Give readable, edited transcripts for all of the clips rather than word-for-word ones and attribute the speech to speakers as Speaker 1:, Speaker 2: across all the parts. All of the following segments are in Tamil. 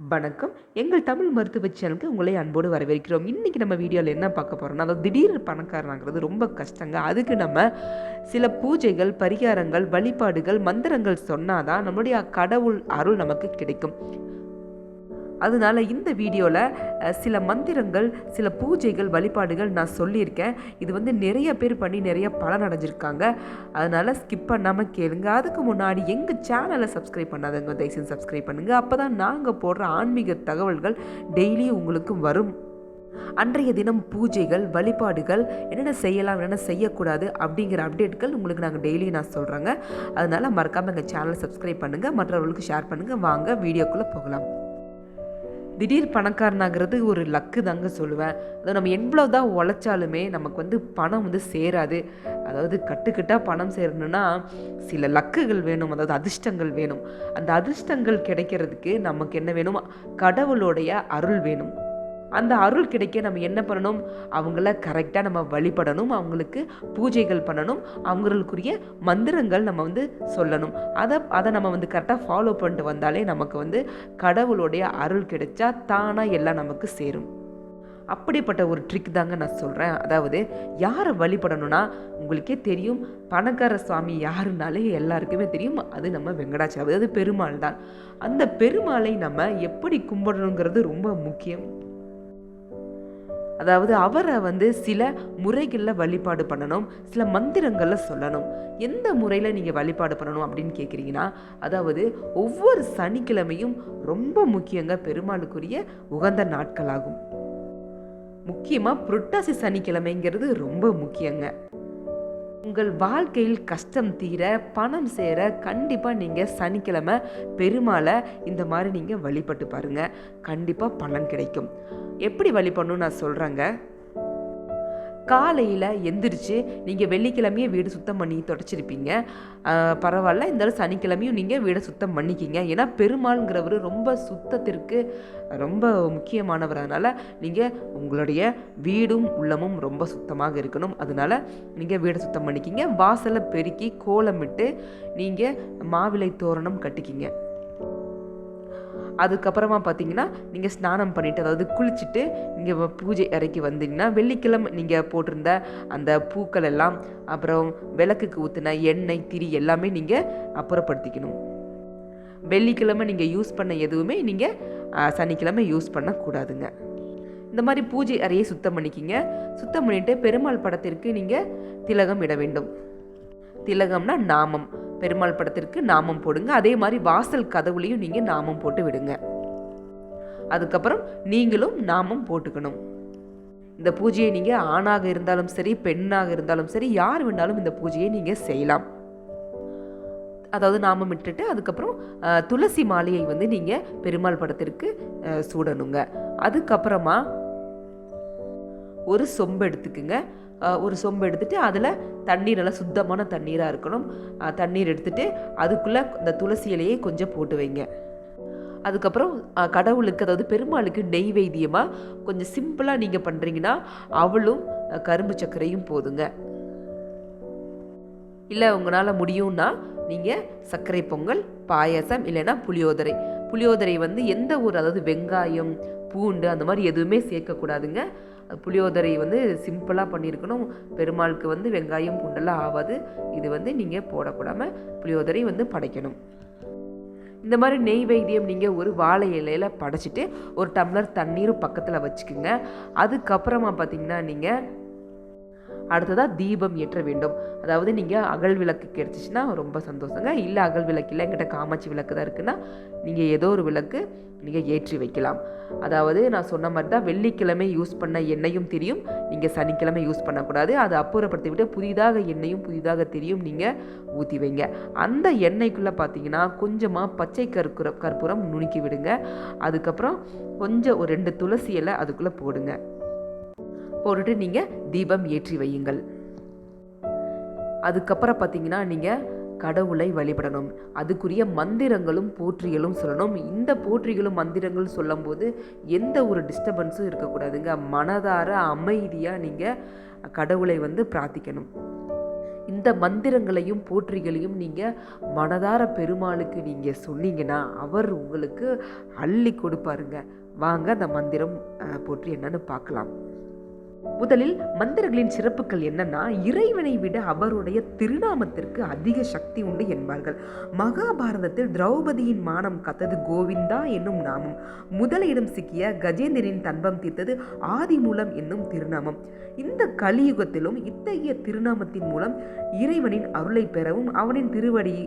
Speaker 1: வணக்கம். எங்கள் தமிழ் மருத்துவ சேனலுக்கு உங்களை அன்போடு வரவேற்கிறோம். இன்றைக்கி நம்ம வீடியோவில் என்ன பார்க்க போகிறோம்னா, அதாவது திடீர் பணக்காரனாகிறது ரொம்ப கஷ்டங்க. அதுக்கு நம்ம சில பூஜைகள், பரிகாரங்கள், வழிபாடுகள், மந்திரங்கள் சொன்னால் தான் நம்மளுடைய கடவுள் அருள் நமக்கு கிடைக்கும். அதனால இந்த வீடியோவில் சில மந்திரங்கள், சில பூஜைகள், வழிபாடுகள் நான் சொல்லியிருக்கேன். இது நிறைய பேர் பண்ணி நிறைய பலன் அடைஞ்சிருக்காங்க. அதனால் ஸ்கிப் பண்ணாமல் கேளுங்க. அதுக்கு முன்னாடி எங்கள் சேனலை சப்ஸ்கிரைப் பண்ணாதவங்க தயவுசெய்து சப்ஸ்கிரைப் பண்ணுங்கள். அப்போ தான் நாங்கள் போடுற ஆன்மீக தகவல்கள் டெய்லியும் உங்களுக்கு வரும். அன்றைய தினம் பூஜைகள், வழிபாடுகள், என்னென்ன செய்யலாம், என்னென்ன செய்யக்கூடாது அப்படிங்கிற அப்டேட்கள் உங்களுக்கு நாங்கள் டெய்லியும் நான் சொல்கிறேங்க. அதனால் மறக்காமல் எங்கள் சேனலை சப்ஸ்கிரைப் பண்ணுங்கள், மற்றவர்களுக்கு ஷேர் பண்ணுங்கள். வாங்க வீடியோக்குள்ளே போகலாம். திடீர் பணக்காரனாகிறது ஒரு லக்கு தாங்க சொல்லுவேன். அதை நம்ம எவ்வளோ தான் உழைச்சாலுமே நமக்கு பணம் சேராது. அதாவது கட்டுக்கட்டாக பணம் சேரணும்னா சில லக்குகள் வேணும், அதாவது அதிர்ஷ்டங்கள் வேணும். அந்த அதிர்ஷ்டங்கள் கிடைக்கிறதுக்கு நமக்கு என்ன வேணும்? கடவுளுடைய அருள் வேணும். அந்த அருள் கிடைக்க நம்ம என்ன பண்ணணும்? அவங்கள கரெக்டாக நம்ம வழிபடணும், அவங்களுக்கு பூஜைகள் பண்ணணும், அவங்களுக்குரிய மந்திரங்கள் நம்ம சொல்லணும். அதை நம்ம கரெக்டாக ஃபாலோ பண்ணிட்டு வந்தாலே நமக்கு கடவுளுடைய அருள் கிடைச்சா தானாக எல்லாம் நமக்கு சேரும். அப்படிப்பட்ட ஒரு ட்ரிக் தாங்க நான் சொல்கிறேன். அதாவது யாரை வழிபடணும்னா, உங்களுக்கே தெரியும், பணக்கார சுவாமி யாருனாலே எல்லாருக்குமே தெரியும், அது நம்ம வெங்கடாச்சலம், அதாவது பெருமாள் தான். அந்த பெருமாளை நம்ம எப்படி கும்பிடணுங்கிறது ரொம்ப முக்கியம். அதாவது அவரை சில முறைகளில் வழிபாடு பண்ணணும், சில மந்திரங்களில் சொல்லணும். எந்த முறையில் நீங்கள் வழிபாடு பண்ணணும் அப்படின்னு கேட்குறீங்கன்னா, அதாவது ஒவ்வொரு சனிக்கிழமையும் ரொம்ப முக்கியங்க, பெருமாளுக்குரிய உகந்த நாட்களாகும். முக்கியமாக புரட்டாசி சனிக்கிழமைங்கிறது ரொம்ப முக்கியங்க. உங்கள் வாழ்க்கையில் கஷ்டம் தீர, பணம் சேர கண்டிப்பாக நீங்கள் சனிக்கிழமை பெருமாளை இந்த மாதிரி நீங்கள் வழிபட்டு பாருங்கள். கண்டிப்பாக பலன் கிடைக்கும். எப்படி வழிபடணும்னு நான் சொல்கிறேங்க. காலையில் எந்திரிச்சு நீங்கள் வெள்ளிக்கிழமையே வீடு சுத்தம் பண்ணி தொடச்சிருப்பீங்க, பரவாயில்ல. இந்த சனிக்கிழமையும் நீங்கள் வீடை சுத்தம் பண்ணிக்கிங்க. ஏன்னா பெருமாள்ங்கிறவர் ரொம்ப சுத்தத்திற்கு ரொம்ப முக்கியமானவர். அதனால் நீங்கள் உங்களுடைய வீடும் உள்ளமும் ரொம்ப சுத்தமாக இருக்கணும். அதனால் நீங்கள் வீடை சுத்தம் பண்ணிக்கிங்க. வாசலை பெருக்கி கோலமிட்டு நீங்கள் மாவிலை தோரணம் கட்டிக்கிங்க. அதுக்கப்புறமா பார்த்தீங்கன்னா, நீங்கள் ஸ்நானம் பண்ணிவிட்டு, அதாவது குளிச்சுட்டு நீங்கள் பூஜை அறைக்கு வந்தீங்கன்னா, வெள்ளிக்கிழமை நீங்கள் போட்டிருந்த அந்த பூக்கள் எல்லாம், அப்புறம் விளக்குக்கு ஊற்றின எண்ணெய், திரி எல்லாமே நீங்கள் அப்புறப்படுத்திக்கணும். வெள்ளிக்கிழமை நீங்கள் யூஸ் பண்ண எதுவுமே நீங்கள் சனிக்கிழமை யூஸ் பண்ணக்கூடாதுங்க. இந்த மாதிரி பூஜை அறையை சுத்தம் பண்ணிக்கிங்க. சுத்தம் பண்ணிவிட்டு பெருமாள் படத்திற்கு நீங்கள் திலகம் இட வேண்டும். திலகம்னா நாமம். பெருமாள் படத்திற்கு நாமம் போடுங்க. அதே மாதிரி வாசல் கதவுலையும் நீங்கள் நாமம் போட்டு விடுங்க. அதுக்கப்புறம் நீங்களும் நாமம் போட்டுக்கணும். இந்த பூஜையை நீங்கள் ஆணாக இருந்தாலும் சரி, பெண்ணாக இருந்தாலும் சரி, யார் வேண்டாலும் இந்த பூஜையை நீங்கள் செய்யலாம். அதாவது நாமம் விட்டுட்டு அதுக்கப்புறம் துளசி மாலையை நீங்கள் பெருமாள் படத்திற்கு சூடணுங்க. அதுக்கப்புறமா ஒரு சொம்பு எடுத்துக்குங்க. ஒரு சொம்பு எடுத்துகிட்டு அதில் தண்ணீர், நல்லா சுத்தமான தண்ணீராக இருக்கணும். தண்ணீர் எடுத்துகிட்டு அதுக்குள்ளே இந்த துளசி இலையை கொஞ்சம் போட்டு வைங்க. அதுக்கப்புறம் கடவுளுக்கு, அதாவது பெருமாளுக்கு நெய்வேத்தியமாக கொஞ்சம் சிம்பிளாக நீங்கள் பண்ணுறீங்கன்னா அவளும் கரும்பு சர்க்கரையும் போதுங்க. இல்லை உங்களால் முடியும்னா நீங்கள் சர்க்கரை பொங்கல், பாயசம், இல்லைன்னா புளியோதரை. புளியோதரை எந்த ஒரு, அதாவது வெங்காயம், பூண்டு அந்த மாதிரி எதுவுமே சேர்க்கக்கூடாதுங்க. புளியோதரை சிம்பிளாக பண்ணியிருக்கணும். பெருமாளுக்கு வெங்காயம் பூண்டெல்லாம் ஆகாது. இது நீங்கள் போடக்கூடாமல் புளியோதரை படைக்கணும். இந்த மாதிரி நெய்வேத்தியம் நீங்கள் ஒரு வாழை இலையில் படைச்சிட்டு ஒரு டம்ளர் தண்ணீரும் பக்கத்தில் வச்சுக்கோங்க. அதுக்கப்புறமா பார்த்தீங்கன்னா நீங்கள் அடுத்ததாக தீபம் ஏற்ற வேண்டும். அதாவது நீங்கள் அகல் விளக்கு கிடச்சிச்சின்னா ரொம்ப சந்தோஷங்க. இல்லை அகல் விளக்கு இல்லை, என்கிட்ட காமாட்சி விளக்கு தான் இருக்குன்னா நீங்கள் ஏதோ ஒரு விளக்கு நீங்கள் ஏற்றி வைக்கலாம். அதாவது நான் சொன்ன மாதிரி தான், வெள்ளிக்கிழமை யூஸ் பண்ண எண்ணெயும் திரியும் நீங்கள் சனிக்கிழமை யூஸ் பண்ணக்கூடாது. அதை அப்புறப்படுத்தி விட்டு புதிதாக எண்ணெயும் புதிதாக திரியும் நீங்கள் ஊற்றி வைங்க. அந்த எண்ணெய்க்குள்ளே பார்த்தீங்கன்னா கொஞ்சமாக பச்சை கற்பூரம் நுணுக்கி விடுங்க. அதுக்கப்புறம் கொஞ்சம் ஒரு 2 துளசி இலை அதுக்குள்ளே போடுங்க. போட்டுட்டு நீங்கள் தீபம் ஏற்றி வையுங்கள். அதுக்கப்புறம் பார்த்தீங்கன்னா நீங்கள் கடவுளை வழிபடணும். அதுக்குரிய மந்திரங்களும் போற்றிகளும் சொல்லணும். இந்த போற்றிகளும் மந்திரங்களும் சொல்லும்போது எந்த ஒரு டிஸ்டர்பன்ஸும் இருக்கக்கூடாதுங்க. மனதார அமைதியாக நீங்கள் கடவுளை பிரார்த்திக்கணும். இந்த மந்திரங்களையும் போற்றிகளையும் நீங்கள் மனதார பெருமாளுக்கு நீங்கள் சொன்னீங்கன்னா அவர் உங்களுக்கு அள்ளி கொடுப்பாருங்க. வாங்க அந்த மந்திரம் போற்றி என்னன்னு பார்க்கலாம். முதலில் மந்திரங்களின் சிறப்புகள் என்னன்னா, இறைவனை விட அவருடைய திருநாமத்திற்கு அதிக சக்தி உண்டு என்பார்கள். மகாபாரதத்தில் திரௌபதியின் மானம் காத்தது கோவிந்தா என்னும் நாமம். முதலிடம் சிக்கிய கஜேந்திரனின் தன்பம் தீர்த்தது ஆதிமூலம் என்னும் திருநாமம். இந்த கலியுகத்திலும் இத்தகைய திருநாமத்தின் மூலம் இறைவனின் அருளை பெறவும் அவனின் திருவடி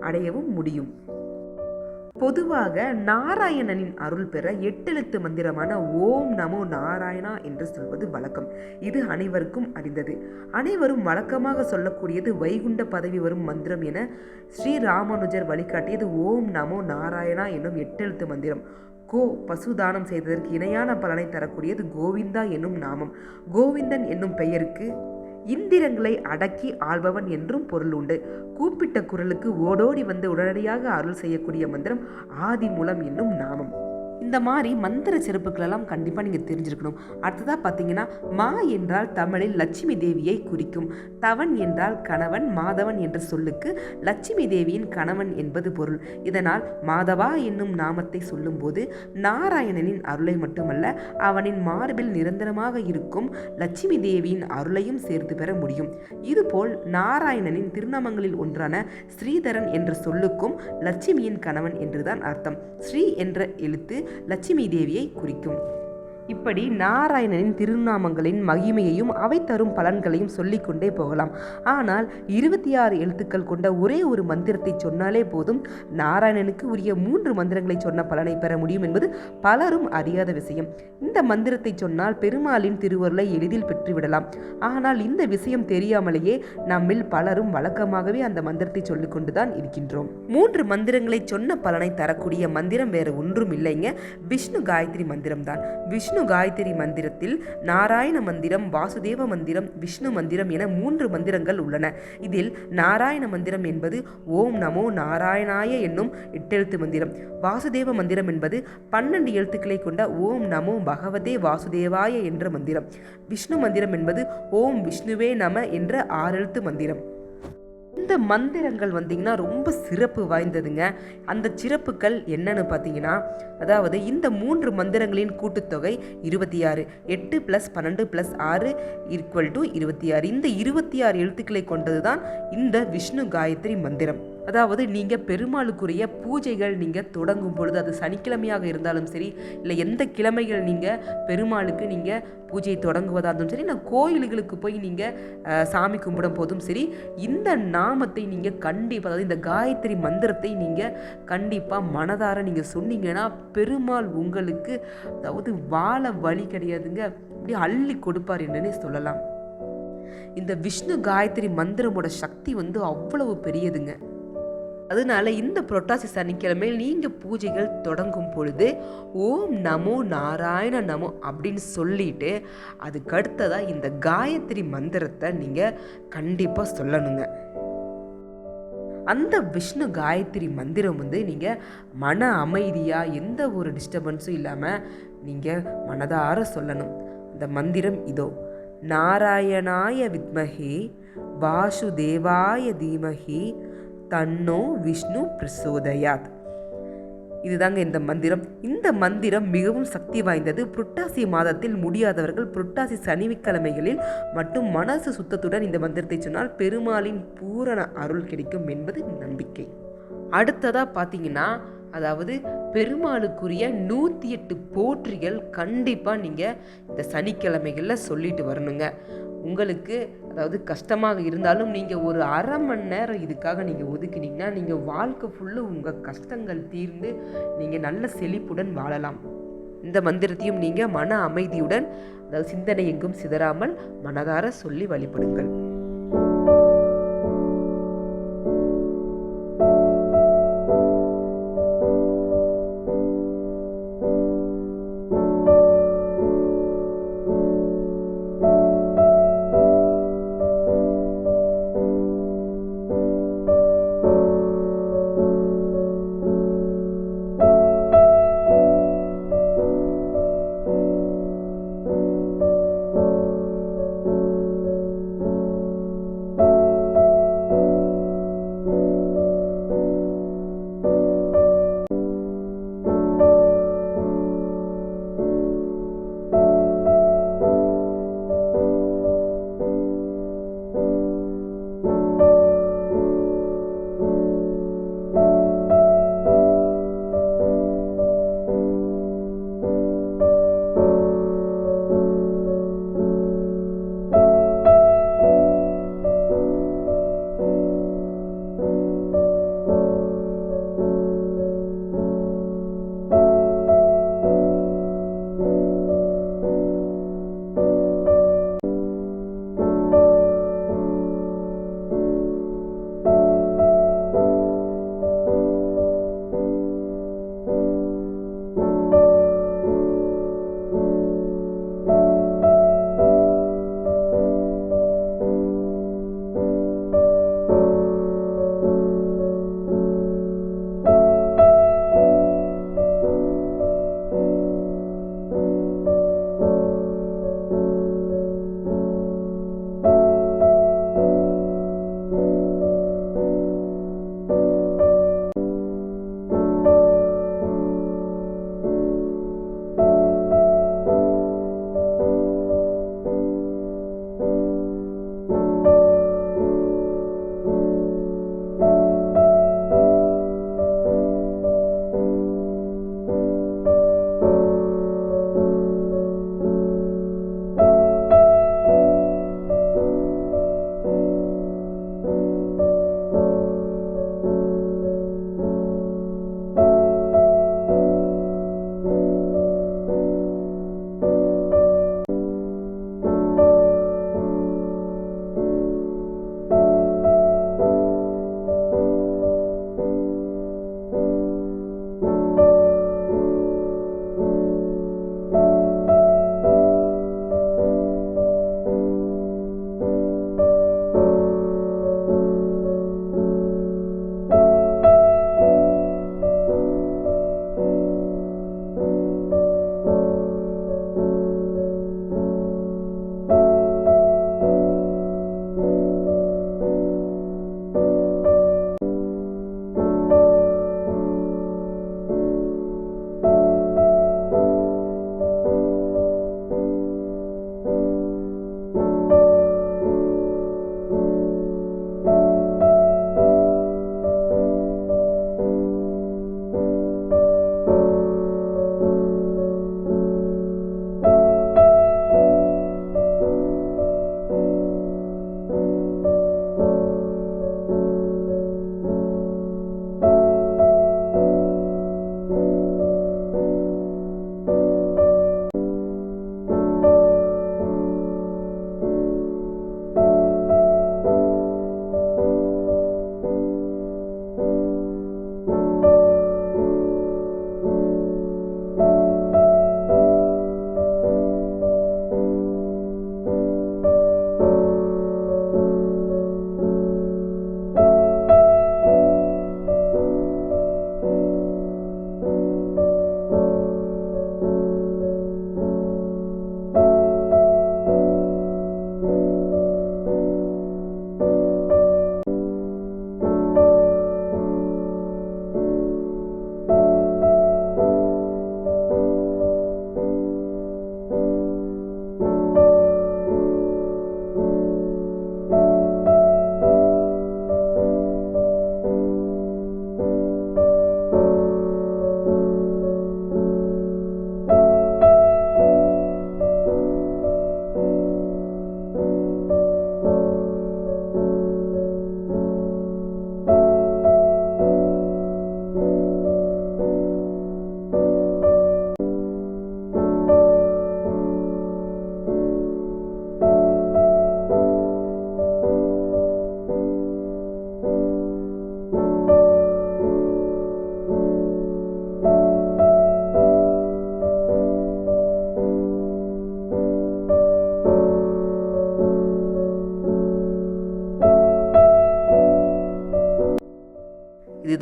Speaker 1: அடையவும் முடியும். பொதுவாக நாராயணனின் அருள் பெற 8 எழுத்து மந்திரமான ஓம் நமோ நாராயணா என்று சொல்வது வழக்கம். இது அனைவருக்கும் அறிந்தது. அனைவரும் வழக்கமாக சொல்லக்கூடியது வைகுண்ட பதவி வரும் மந்திரம் என ஸ்ரீராமானுஜர் வழிகாட்டியது ஓம் நமோ நாராயணா என்னும் 8 எழுத்து மந்திரம். பசுதானம் செய்ததற்கு இணையான பலனை தரக்கூடியது கோவிந்தா என்னும் நாமம். கோவிந்தன் என்னும் பெயருக்கு இந்திரங்களை அடக்கி ஆள்பவன் என்றும் பொருள் உண்டு. கூப்பிட்ட குரலுக்கு ஓடோடி வந்து உடனடியாக அருள் செய்யக்கூடிய மந்திரம் ஆதிமூலம் என்னும் நாமம். இந்த மாதிரி மந்திர சிறப்புகளெல்லாம் கண்டிப்பாக நீங்கள் தெரிஞ்சிருக்கணும். அடுத்ததாக பார்த்தீங்கன்னா, மா என்றால் தமிழில் லட்சுமி தேவியை குறிக்கும். தவன் என்றால் கணவன், மாதவன் என்ற சொல்லுக்கு லட்சுமி தேவியின் கணவன் என்பது பொருள். இதனால் மாதவா என்னும் நாமத்தை சொல்லும்போது நாராயணனின் அருளை மட்டுமல்ல, அவனின் மார்பில் நிரந்தரமாக இருக்கும் லட்சுமி தேவியின் அருளையும் சேர்த்து பெற முடியும். இதுபோல் நாராயணனின் திருநாமங்களில் ஒன்றான ஸ்ரீதரன் என்ற சொல்லுக்கும் லட்சுமியின் கணவன் என்றுதான் அர்த்தம். ஸ்ரீ என்ற எழுத்து லட்சுமி தேவியை குறிக்கும். இப்படி நாராயணனின் திருநாமங்களின் மகிமையையும் அவை தரும் பலன்களையும் சொல்லிக்கொண்டே போகலாம். ஆனால் 26 எழுத்துக்கள் கொண்ட ஒரே ஒரு மந்திரத்தை சொன்னாலே போதும், நாராயணனுக்கு உரிய 3 மந்திரங்களை சொன்ன பலனை பெற முடியும் என்பது பலரும் அறியாத விஷயம். இந்த மந்திரத்தை சொன்னால் பெருமாளின் திருவருளை எளிதில் பெற்றுவிடலாம். ஆனால் இந்த விஷயம் தெரியாமலேயே நம்மில் பலரும் வழக்கமாகவே அந்த மந்திரத்தை சொல்லிக் கொண்டுதான் இருக்கின்றோம். 3 மந்திரங்களை சொன்ன பலனை தரக்கூடிய மந்திரம் வேறு ஒன்றும் இல்லைங்க, விஷ்ணு காயத்ரி மந்திரம் தான். விஷ்ணு காயத்ரி மந்திரத்தில் நாராயண மந்திரம், வாசுதேவ மந்திரம், விஷ்ணு மந்திரம் என 3 மந்திரங்கள் உள்ளன. இதில் நாராயண மந்திரம் என்பது ஓம் நமோ நாராயணாய என்னும் 8 எழுத்து மந்திரம். வாசுதேவ மந்திரம் என்பது 12 எழுத்துக்களை கொண்ட ஓம் நமோ பகவதே வாசுதேவாய என்ற மந்திரம். விஷ்ணு மந்திரம் என்பது ஓம் விஷ்ணுவே நம என்ற 6 எழுத்து மந்திரம். இந்த மந்திரங்கள் வந்தீங்கன்னா ரொம்ப சிறப்பு வாய்ந்ததுங்க. அந்த சிறப்புகள் என்னன்னு பார்த்தீங்கன்னா, அதாவது இந்த 3 மந்திரங்களின் கூட்டுத்தொகை 26. 8 + 12 + 6 = 26. இந்த 26 எழுத்துக்களை கொண்டது தான் இந்த விஷ்ணு காயத்ரி மந்திரம். அதாவது நீங்கள் பெருமாளுக்குரிய பூஜைகள் நீங்கள் தொடங்கும் பொழுது, அது சனிக்கிழமையாக இருந்தாலும் சரி, இல்லை எந்த கிழமைகள் நீங்கள் பெருமாளுக்கு நீங்கள் பூஜையை தொடங்குவதாக இருந்தாலும் சரி, நான் கோயில்களுக்கு போய் நீங்கள் சாமி கும்பிடும் போதும் சரி, இந்த நாமத்தை நீங்கள் கண்டிப்பாக, அதாவது இந்த காயத்ரி மந்திரத்தை நீங்கள் கண்டிப்பாக மனதார நீங்கள் சொன்னீங்கன்னா பெருமாள் உங்களுக்கு, அதாவது வாழ வழி கிடையாதுங்க, அப்படியே அள்ளி கொடுப்பார் என்னன்னே சொல்லலாம். இந்த விஷ்ணு காயத்ரி மந்திரமோட சக்தி அவ்வளவு பெரியதுங்க. அதனால இந்த புரட்டாசி சனிக்கிழமையில் நீங்கள் பூஜைகள் தொடங்கும் பொழுது ஓம் நமோ நாராயண நமோ அப்படின்னு சொல்லிட்டு அதுக்கடுத்ததாக இந்த காயத்ரி மந்திரத்தை நீங்கள் கண்டிப்பாக சொல்லணுங்க. அந்த விஷ்ணு காயத்ரி மந்திரம் நீங்கள் மன அமைதியாக எந்த ஒரு டிஸ்டர்பன்ஸும் இல்லாமல் நீங்கள் மனதார சொல்லணும். இந்த மந்திரம் இதோ: நாராயணாய வித்மஹே வாசுதேவாய தீமஹி தன்னோ விஷ்ணு பிரசோதயாத். இதுதாங்க இந்த மந்திரம். இந்த மந்திரம் மிகவும் சக்தி வாய்ந்தது. புரட்டாசி மாதத்தில் முடியாதவர்கள் புரட்டாசி சனிக்கிழமைகளில் மட்டும் மனசு சுத்தத்துடன் இந்த மந்திரத்தை சொன்னால் பெருமாளின் பூரண அருள் கிடைக்கும் என்பது நம்பிக்கை. அடுத்ததாக பார்த்தீங்கன்னா, அதாவது பெருமாளுக்குரிய 108 போற்றிகள் கண்டிப்பாக நீங்கள் இந்த சனிக்கிழமைகளில் சொல்லிட்டு வரணுங்க. உங்களுக்கு அதாவது கஷ்டமாக இருந்தாலும் நீங்கள் ஒரு அரை மணி நேரம் இதுக்காக நீங்கள் ஒதுக்கினீங்கன்னா நீங்கள் வாழ்க்கை ஃபுல்லு உங்கள் கஷ்டங்கள் தீர்ந்து நீங்கள் நல்ல செழிப்புடன் வாழலாம். இந்த மந்திரத்தையும் நீங்கள் மன அமைதியுடன், அதாவது சிந்தனை எங்கும் சிதறாமல் மனதார சொல்லி வழிபடுங்கள்.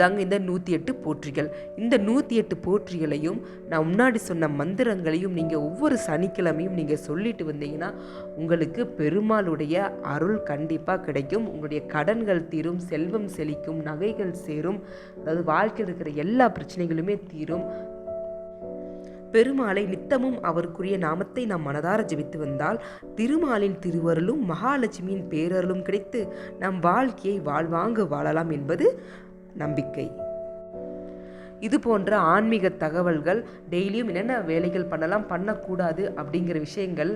Speaker 1: அதுதாங்க இந்த 108 போற்றிகள். இந்த 108 போற்றிகளையும் நான் முன்னாடி சொன்ன மந்திரங்களையும் நீங்கள் ஒவ்வொரு சனிக்கிழமையும் நீங்கள் சொல்லிட்டு வந்தீங்கன்னா உங்களுக்கு பெருமாளுடைய அருள் கண்டிப்பாக கிடைக்கும். உங்களுடைய கடன்கள் தீரும், செல்வம் செழிக்கும், நகைகள் சேரும், அதாவது வாழ்க்கையில் இருக்கிற எல்லா பிரச்சனைகளுமே தீரும். பெருமாளை நித்தமும் அவருக்குரிய நாமத்தை நாம் மனதார ஜெபித்து வந்தால் திருமாலின் திருவருளும் மகாலட்சுமியின் பேரருளும் கிடைத்து நம் வாழ்க்கையை வாழ்வாங்க வாழலாம் என்பது நம்பிக்கை. இது போன்ற ஆன்மீக தகவல்கள் டெய்லியும் என்னென்ன வேலைகள் பண்ணலாம், பண்ணக்கூடாது அப்படிங்கிற விஷயங்கள்,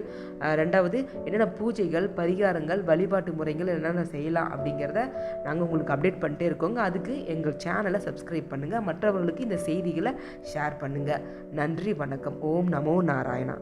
Speaker 1: ரெண்டாவது என்னென்ன பூஜைகள், பரிகாரங்கள், வழிபாட்டு முறைகள் என்னென்ன செய்யலாம் அப்படிங்கிறத நாங்கள் உங்களுக்கு அப்டேட் பண்ணிட்டே இருக்கோங்க. அதுக்கு எங்கள் சேனலை சப்ஸ்கிரைப் பண்ணுங்கள், மற்றவர்களுக்கு இந்த செய்திகளை ஷேர் பண்ணுங்கள். நன்றி, வணக்கம். ஓம் நமோ நாராயணா.